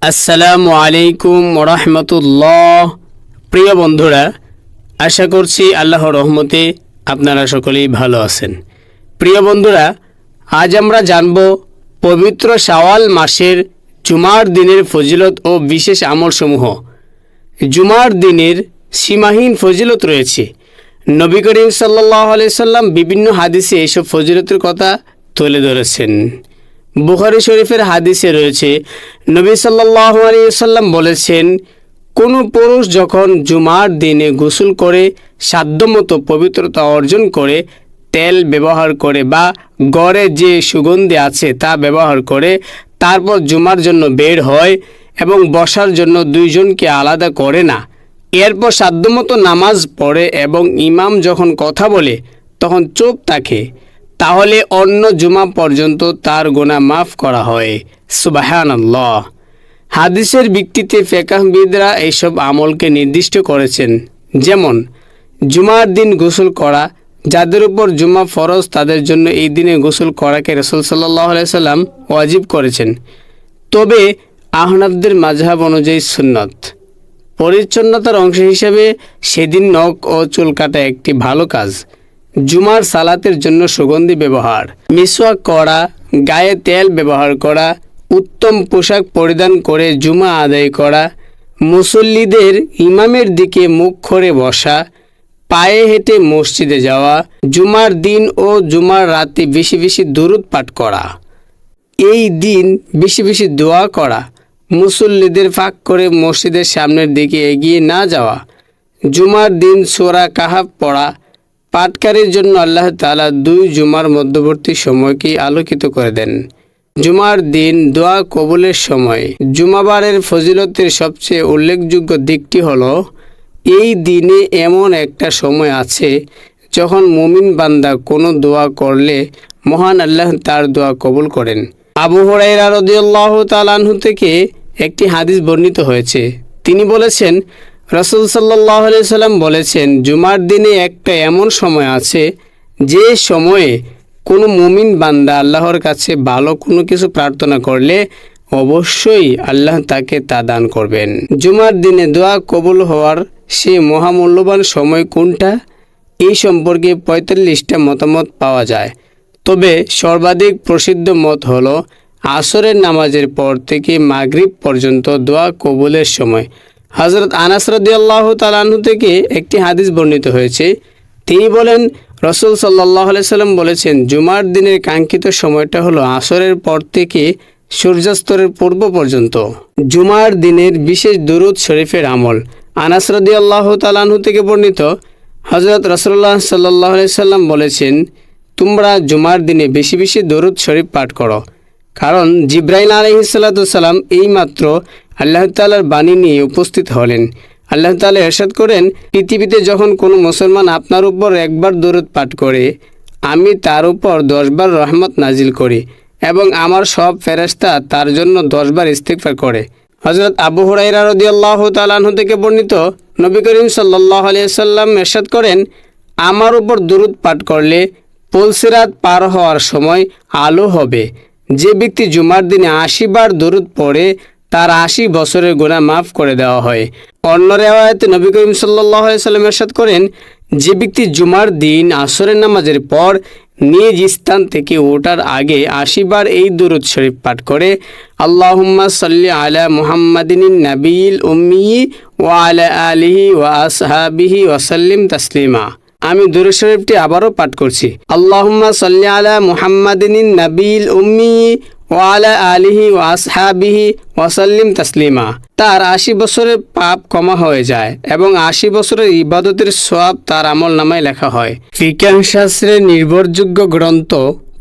আসসালামু আলাইকুম রহমতুল্লাহ। প্রিয় বন্ধুরা, আশা করছি আল্লাহর রহমতে আপনারা সকলেই ভালো আছেন। প্রিয় বন্ধুরা, আজ আমরা জানব পবিত্র শাওয়াল মাসের জুমার দিনের ফজিলত ও বিশেষ আমলসমূহ। জুমার দিনের সীমাহীন ফজিলত রয়েছে। নবী করিম সাল্লাল্লাহু আলাইহি সাল্লাম বিভিন্ন হাদিসে এইসব ফজিলতের কথা তুলে ধরেছেন। বুখারী শরীফের হাদিসে রয়েছে, নবী সাল্লাল্লাহু আলাইহি সাল্লাম বলেছেন, কোনো পুরুষ যখন জুমার দিনে গোসল করে সাধ্যমতো পবিত্রতা অর্জন করে তেল ব্যবহার করে বা গড়ে যে সুগন্ধি আছে তা ব্যবহার করে তারপর জুমার জন্য বের হয় এবং বসার জন্য দুইজনকে আলাদা করে না, এরপর সাধ্যমতো নামাজ পড়ে এবং ইমাম যখন কথা বলে তখন চুপ থাকে, তাহলে অন্য জুমা পর্যন্ত তার গুনাহ মাফ করা হয়। সুবহানাল্লাহ। হাদিসের ভিত্তিতে ফিকহবিদরা এইসব আমলকে নির্দিষ্ট করেছেন, যেমন জুমার দিন গোসল করা। যাদের উপর জুমা ফরজ তাদের জন্য এই দিনে গোসল করাকে রাসূল সাল্লাল্লাহু আলাইহি সাল্লাম ওয়াজিব করেছেন, তবে আহনাফদের মাযহাব অনুযায়ী সুন্নত। পরিচ্ছন্নতার অংশ হিসেবে সেদিন নখ ও চুল কাটা একটি ভালো কাজ। জুমার সালাতের জন্য সুগন্ধি ব্যবহার, মিসওয়াক করা, গায়ে তেল ব্যবহার করা, উত্তম পোশাক পরিধান করে জুমা আদায় করা, মুসল্লিদের ইমামের দিকে মুখ করে বসা, পায়ে হেঁটে মসজিদে যাওয়া, জুমার দিন ও জুমার রাতে বেশি বেশি দুরূদ পাঠ করা, এই দিন বেশি বেশি দোয়া করা, মুসল্লিদের ফাঁক করে মসজিদের সামনের দিকে এগিয়ে না যাওয়া, জুমার দিন সূরা কাহাফ পড়া। পাঠকারীর জন্য আল্লাহ তাআলা 2 জুমার মধ্যবর্তী সময়কে আলোকিত করে দেন। জুমার দিন দোয়া কবুলের সময়। জুমাবারের ফজিলতের সবচেয়ে উল্লেখযোগ্য দিকটি হলো, এই দিনে এমন একটা সময় আছে যখন মুমিন বান্দা কোনো দোয়া করলে মহান আল্লাহ তার দোয়া কবুল করেন। আবু হুরায়রা রাদিয়াল্লাহু তাআলা আনহু থেকে একটি হাদিস বর্ণিত হয়েছে। তিনি বলেছেন, রাসূল সাল্লাল্লাহু আলাইহি সাল্লাম বলেছেন, জুমার দিনে একটা এমন সময় আছে যে সময়ে কোনো মুমিন বান্দা আল্লাহর কাছে ভালো কোনো কিছু প্রার্থনা করলে অবশ্যই আল্লাহ তাকে তা দান করবেন। জুমার দিনে দোয়া কবুল হওয়ার সেই মহামূল্যবান সময় কোনটা, এই সম্পর্কে 45টা মতামত পাওয়া যায়, তবে সর্বাধিক প্রসিদ্ধ মত হলো আসরের নামাজের পর থেকে মাগরিব পর্যন্ত দোয়া কবুলের সময়। হযরত আনাস রাদিয়াল্লাহু তাআলা আনহু থেকে একটি হাদিস বর্ণিত হয়েছে। তিনি বলেন, রাসূল সাল্লাল্লাহু আলাইহি সাল্লাম বলেছেন, জুমার দিনের কাঙ্ক্ষিত সময়টা হলো আসরের পর থেকে সূর্যাস্তরের পূর্ব পর্যন্ত। জুমার দিনের বিশেষ দুরূদ শরীফের আমল। আনাস রাদিয়াল্লাহু তাআলা আনহু থেকে বর্ণিত, হযরত রাসূলুল্লাহ সাল্লাল্লাহু আলাইহি সাল্লাম বলেছেন, তোমরা জুমার দিনে বেশি বেশি দরুদ শরীফ পাঠ করো, কারণ জিবরাইল আলাইহিস সালাতু সালাম এইমাত্র আল্লাহ তাআলার বাণী নিয়ে উপস্থিত হলেন। আল্লাহ তাআলা ইরশাদ করেন, পৃথিবীতে যখন কোনো মুসলমান আপনার উপর একবার দরুদ পাঠ করে, আমি তার উপর 10 বার রহমত নাজিল করি এবং আমার সব ফেরেশতা তার জন্য 10 বার ইস্তিগফার করে। হযরত আবু হুরায়রা রাদিয়াল্লাহু তাআলা আনহু থেকে বর্ণিত, নবী করিম সাল্লাল্লাহু আলাইহি সাল্লাম ইরশাদ করেন, আমার উপর দরুদ পাঠ করলে পুলসিরাত পার হওয়ার সময় আলো হবে। যে ব্যক্তি জুমার দিনে 80 বার দরুদ পড়ে তার 80 বছরের গুনাহ মাফ করে দেওয়া হয়। অন্য রিওয়ায়াতে নবী করিম সাল্লাল্লাহু আলাইহি সাল্লাম ইরশাদ করেন, যে ব্যক্তি জুমার দিন আসরের নামাজের পর নিজ স্থান থেকে ওঠার আগে 80 বার এই দরুদ শরীফ পাঠ করে, আল্লাহুম্মা সাল্লি আলা মুহাম্মাদিন নাবিয়িল উম্মি ওয়া আলা আলিহি ওয়া আসহাবিহি ওয়া সাল্লিম তাসলিমা। আমি দরুদ শরীফটি আবারও পাঠ করছি, আল্লাহুম্মা সাল্লি আলা মুহাম্মাদিন নাবিয়িল উম্মি ওয়া আলা আলিহি ওয়া আসহাবিহি ওয়া সাল্লিম তাসলিমা। তার 80 বছরের পাপ ক্ষমা হয়ে যায় এবং 80 বছরের ইবাদতের সওয়াব তার আমলনামায় লেখা হয়। ফিকহ শাস্ত্রের নির্ভরযোগ্য গ্রন্থ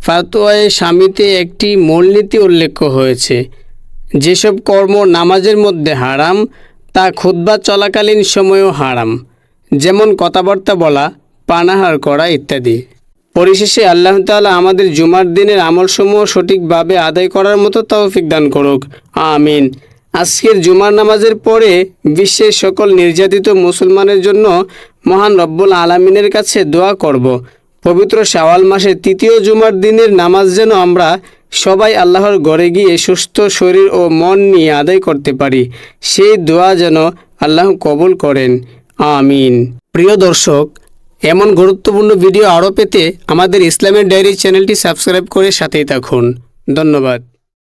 ফাতওয়ায়ে শামীতে একটি মূলনীতি উল্লেখ হয়েছে, যেসব কর্ম নামাজের মধ্যে হারাম তা খুতবা চলাকালীন সময়েও হারাম, যেমন কথাবার্তা বলা, পানাহার করা ইত্যাদি। পরিশেষে আল্লাহ তাআলা আমাদের জুমার দিনের আমলসমূহ সঠিকভাবে আদায় করার মতো তৌফিক দান করুক, আমিন। আজকের জুমার নামাজের পরে বিশ্বের সকল নির্যাতিত মুসলমানের জন্য মহান রব্বুল আলামিনের কাছে দোয়া করব। পবিত্র শাওয়াল মাসের 3য় জুমার দিনের নামাজ যেন আমরা সবাই আল্লাহর ঘরে গিয়ে সুস্থ শরীর ও মন নিয়ে আদায় করতে পারি, সেই দোয়া যেন আল্লাহ কবুল করেন। আমিন। প্রিয় দর্শক, এমন গুরুত্বপূর্ণ ভিডিও আরও পেতে আমাদের ইসলামের ডায়েরি চ্যানেলটি সাবস্ক্রাইব করে সাথেই থাকুন। ধন্যবাদ।